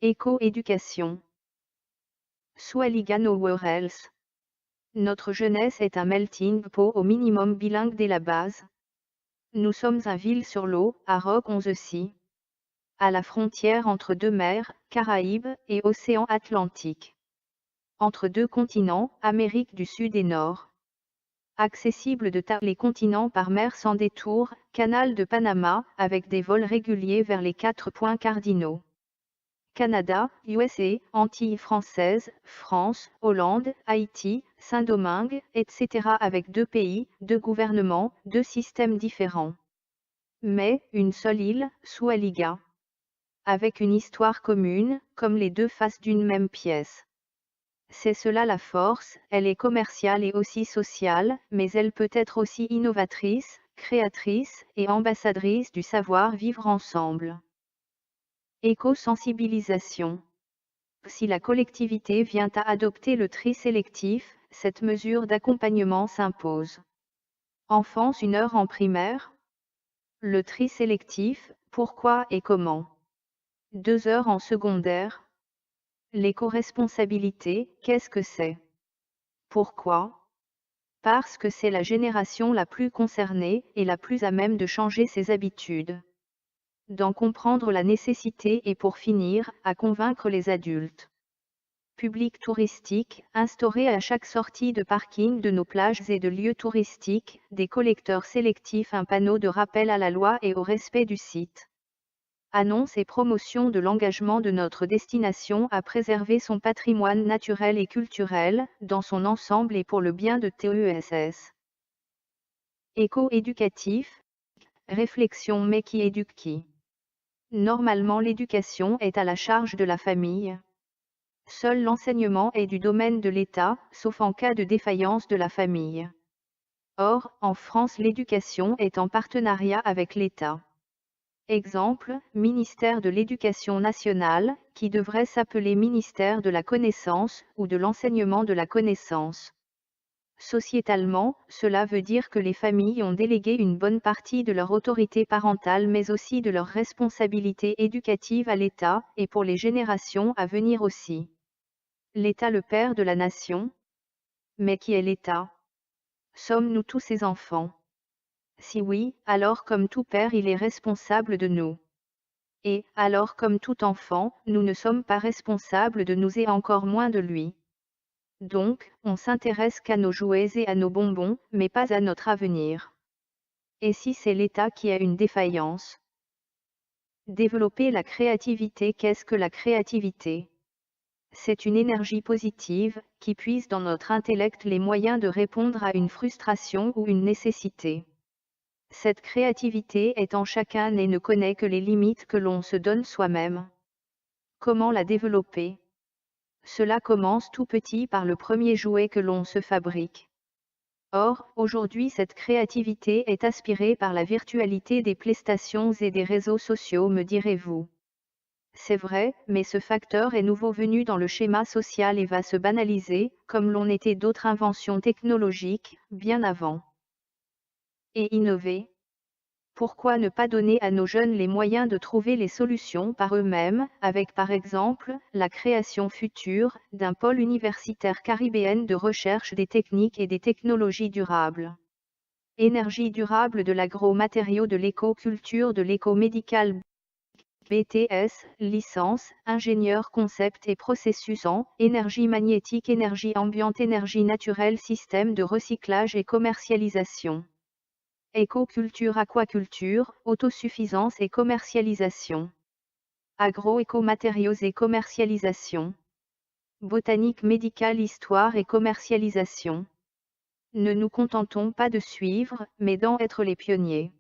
Éco-éducation. Swaliga nowhere else. Notre jeunesse est un melting pot au minimum bilingue dès la base. Nous sommes un ville sur l'eau, à Rock on the Sea. À la frontière entre deux mers, Caraïbes et Océan Atlantique. Entre deux continents, Amérique du Sud et Nord. Accessible de les continents par mer sans détour, canal de Panama, avec des vols réguliers vers les 4 points cardinaux. Canada, USA, Antilles françaises, France, Hollande, Haïti, Saint-Domingue, etc. avec 2 pays, 2 gouvernements, 2 systèmes différents. Mais, une seule île, Swaliga. Avec une histoire commune, comme les 2 faces d'une même pièce. C'est cela la force, elle est commerciale et aussi sociale, mais elle peut être aussi innovatrice, créatrice et ambassadrice du savoir-vivre ensemble. Éco-sensibilisation. Si la collectivité vient à adopter le tri sélectif, cette mesure d'accompagnement s'impose. Enfance 1 heure en primaire. Le tri sélectif, pourquoi et comment. 2 heures en secondaire. L'éco-responsabilité, qu'est-ce que c'est? Pourquoi? Parce que c'est la génération la plus concernée et la plus à même de changer ses habitudes. D'en comprendre la nécessité et pour finir, à convaincre les adultes. Public touristique, instaurer à chaque sortie de parking de nos plages et de lieux touristiques, des collecteurs sélectifs un panneau de rappel à la loi et au respect du site. Annonce et promotion de l'engagement de notre destination à préserver son patrimoine naturel et culturel, dans son ensemble et pour le bien de TESS. Éco-éducatif. Réflexion mais qui éduque qui? Normalement l'éducation est à la charge de la famille. Seul l'enseignement est du domaine de l'État, sauf en cas de défaillance de la famille. Or, en France l'éducation est en partenariat avec l'État. Exemple, ministère de l'Éducation nationale, qui devrait s'appeler ministère de la connaissance, ou de l'enseignement de la connaissance. Sociétalement, cela veut dire que les familles ont délégué une bonne partie de leur autorité parentale mais aussi de leur responsabilité éducative à l'État, et pour les générations à venir aussi. L'État le père de la nation. Mais qui est l'État? Sommes-nous tous ses enfants? Si oui, alors comme tout père il est responsable de nous. Et, alors comme tout enfant, nous ne sommes pas responsables de nous et encore moins de lui. Donc, on s'intéresse qu'à nos jouets et à nos bonbons, mais pas à notre avenir. Et si c'est l'État qui a une défaillance? Développer la créativité. Qu'est-ce que la créativité? C'est une énergie positive, qui puise dans notre intellect les moyens de répondre à une frustration ou une nécessité. Cette créativité est en chacun et ne connaît que les limites que l'on se donne soi-même. Comment la développer? Cela commence tout petit par le premier jouet que l'on se fabrique. Or, aujourd'hui cette créativité est aspirée par la virtualité des PlayStations et des réseaux sociaux, me direz-vous. C'est vrai, mais ce facteur est nouveau venu dans le schéma social et va se banaliser, comme l'on était d'autres inventions technologiques, bien avant. Et innover? Pourquoi ne pas donner à nos jeunes les moyens de trouver les solutions par eux-mêmes, avec par exemple, la création future, d'un pôle universitaire caribéen de recherche des techniques et des technologies durables. Énergie durable, de l'agro-matériau, de l'éco-culture, de l'éco-médical. BTS, licence, ingénieur concept et processus en énergie magnétique, énergie ambiante, énergie naturelle, système de recyclage et commercialisation. Écoculture, aquaculture, autosuffisance et commercialisation. Agro-écomatériaux et commercialisation. Botanique médicale, histoire et commercialisation. Ne nous contentons pas de suivre, mais d'en être les pionniers.